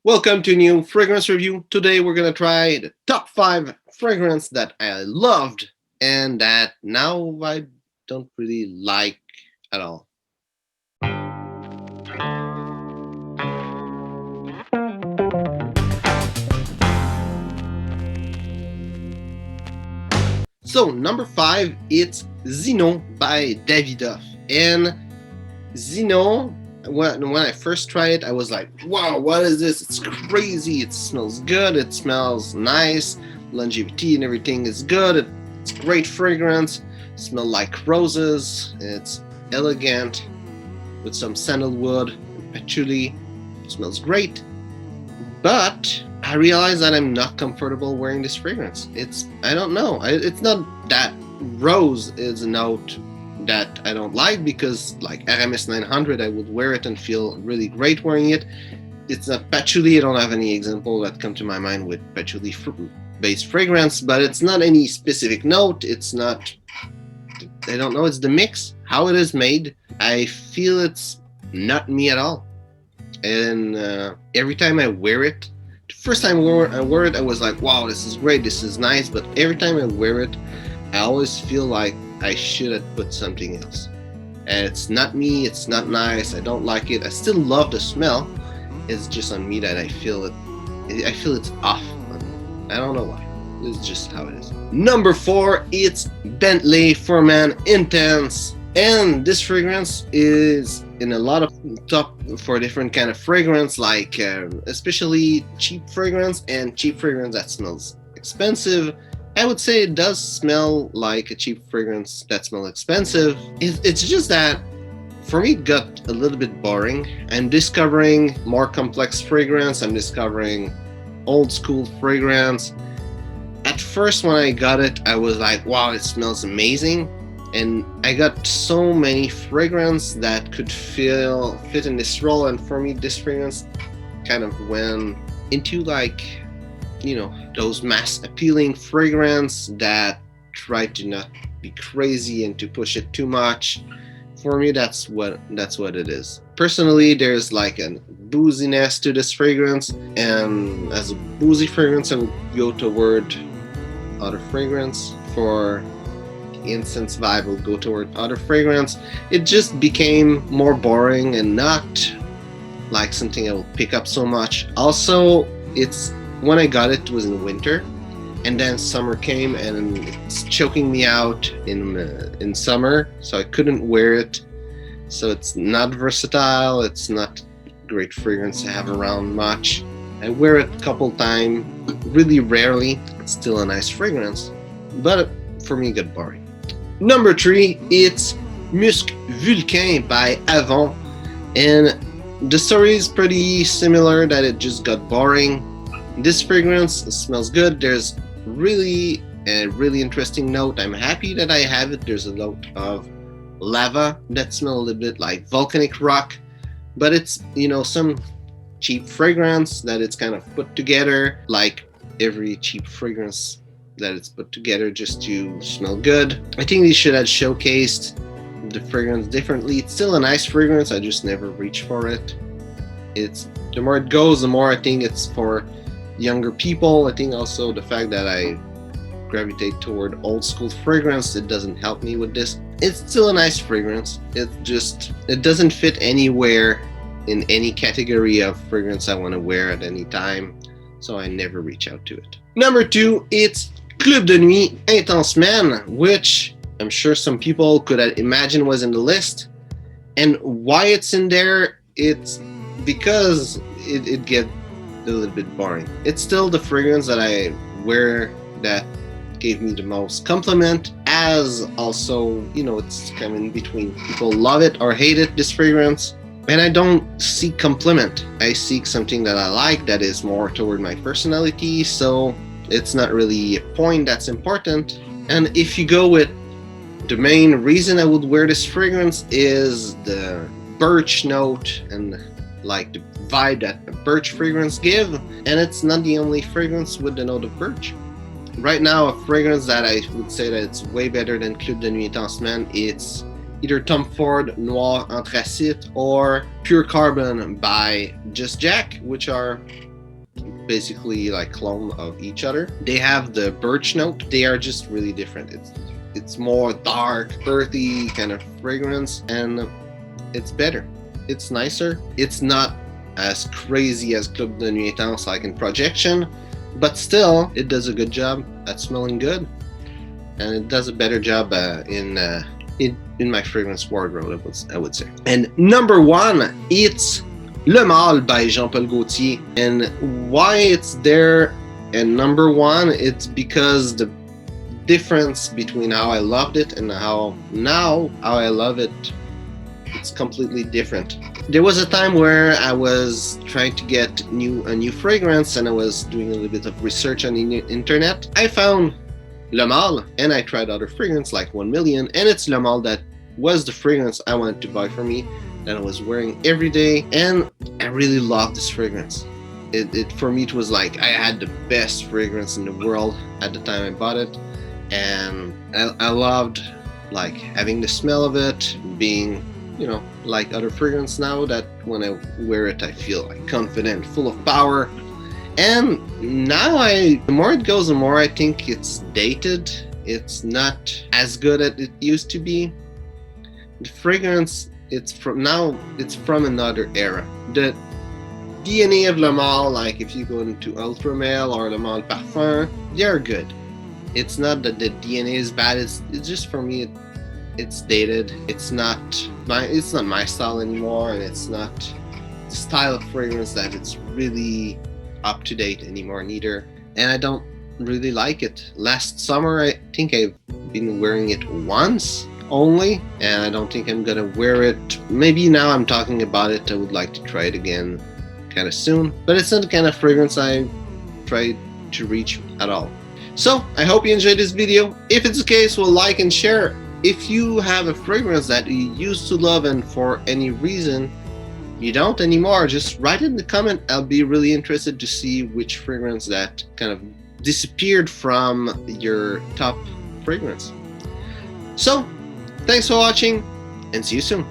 Welcome to a new fragrance review. Today we're gonna try the top 5 fragrance that I loved and that now I don't really like at all. So number 5, it's Zino by Davidoff. And Zino, when I first tried it, I was like, wow, what is this? It's crazy. It smells good. It smells nice. Longevity and everything is good. It's great fragrance. It smells like roses. It's elegant with some sandalwood and patchouli. It smells great. But I realized that I'm not comfortable wearing this fragrance. I don't know. It's not that rose is a note that I don't like, because like RMS 900 I would wear it and feel really great wearing it. It's not patchouli. I don't have any example that come to my mind with patchouli based fragrance, but it's not any specific note. It's not, I don't know, it's the mix, how it is made. I feel it's not me at all. And every time I wear it, the first time I wore it, I was like, wow, this is great, this is nice. But every time I wear it, I always feel like I should have put something else. And it's not me, it's not nice, I don't like it. I still love the smell. It's just on me that I feel it's off. I don't know why. It's just how it is. Number 4, it's Bentley for Man Intense. And this fragrance is in a lot of top for different kind of fragrance, like especially cheap fragrance and cheap fragrance that smells expensive. I would say it does smell like a cheap fragrance that smells expensive. It's just that for me it got a little bit boring. I'm discovering more complex fragrance. I'm discovering old school fragrance. At first when I got it, I was like, wow, it smells amazing. And I got so many fragrance that could fit in this role. And for me, this fragrance kind of went into like, those mass appealing fragrance that try to not be crazy and to push it too much. For me, that's what it is. Personally, there's like a booziness to this fragrance, and as a boozy fragrance, I would go toward other fragrance. For the incense vibe, I would go toward other fragrance. It just became more boring and not like something I will pick up so much. Also, when I got it, it was in winter, and then summer came and it's choking me out in summer, so I couldn't wear it. So it's not versatile. It's not great fragrance to have around much. I wear it a couple times, really rarely. It's still a nice fragrance, but for me it got boring. Number 3, it's Musk Vulcan by Avon, and the story is pretty similar, that it just got boring. This fragrance smells good. There's really a really interesting note. I'm happy that I have it. There's a note of lava that smells a little bit like volcanic rock, but it's some cheap fragrance that it's kind of put together, like every cheap fragrance that it's put together just to smell good. I think they should have showcased the fragrance differently. It's still a nice fragrance, I just never reach for it. The more it goes, the more I think it's for younger people. I think also the fact that I gravitate toward old school fragrance, it doesn't help me with this. It's still a nice fragrance. It doesn't fit anywhere in any category of fragrance I want to wear at any time, so I never reach out to it. Number 2, it's Club de Nuit Intense Man, which I'm sure some people could have imagined was in the list. And why it's in there, it's because it gets a little bit boring. It's still the fragrance that I wear that gave me the most compliment, as also, it's kind of in between. People love it or hate it, this fragrance. And I don't seek compliment. I seek something that I like, that is more toward my personality, so it's not really a point that's important. And if you go with the main reason I would wear this fragrance is the birch note and like the vibe that a birch fragrance give, and it's not the only fragrance with the note of birch. Right now, a fragrance that I would say that it's way better than Club de Nuit Intense Man, it's either Tom Ford Noir Anthracite or Pure Carbon by Just Jack, which are basically like clone of each other. They have the birch note. They are just really different. It's more dark, earthy kind of fragrance, and it's better. It's nicer. It's not as crazy as Club de Nuit Intense like in projection, but still it does a good job at smelling good, and it does a better job in my fragrance wardrobe, I would say. And number one, it's Le Mâle by Jean-Paul Gaultier. And why it's there and number one, it's because the difference between how I loved it and how I love it, it's completely different. There was a time where I was trying to get a new fragrance, and I was doing a little bit of research on the internet. I found Le Mâle, and I tried other fragrance like 1 Million, and it's Le Mâle that was the fragrance I wanted to buy for me, that I was wearing every day, and I really loved this fragrance. It for me, it was like I had the best fragrance in the world at the time I bought it, and I loved like having the smell of it, being, you know, like other fragrance now, that when I wear it I feel like confident, full of power. And now the more it goes, the more I think it's dated. It's not as good as it used to be. The fragrance, it's from another era. The DNA of Le Mâle, like if you go into Ultra Male or Le Mâle Parfum, they're good. It's not that the DNA is bad. It's just, for me, it's dated. It's not my style anymore, and it's not the style of fragrance that it's really up to date anymore neither. And I don't really like it. Last summer, I think I've been wearing it once only, and I don't think I'm gonna wear it. Maybe now I'm talking about it, I would like to try it again kind of soon, but it's not the kind of fragrance I try to reach at all. So I hope you enjoyed this video. If it's the case, well, like and share. If you have a fragrance that you used to love and for any reason you don't anymore, just write it in the comment. I'll be really interested to see which fragrance that kind of disappeared from your top fragrance. So thanks for watching, and see you soon.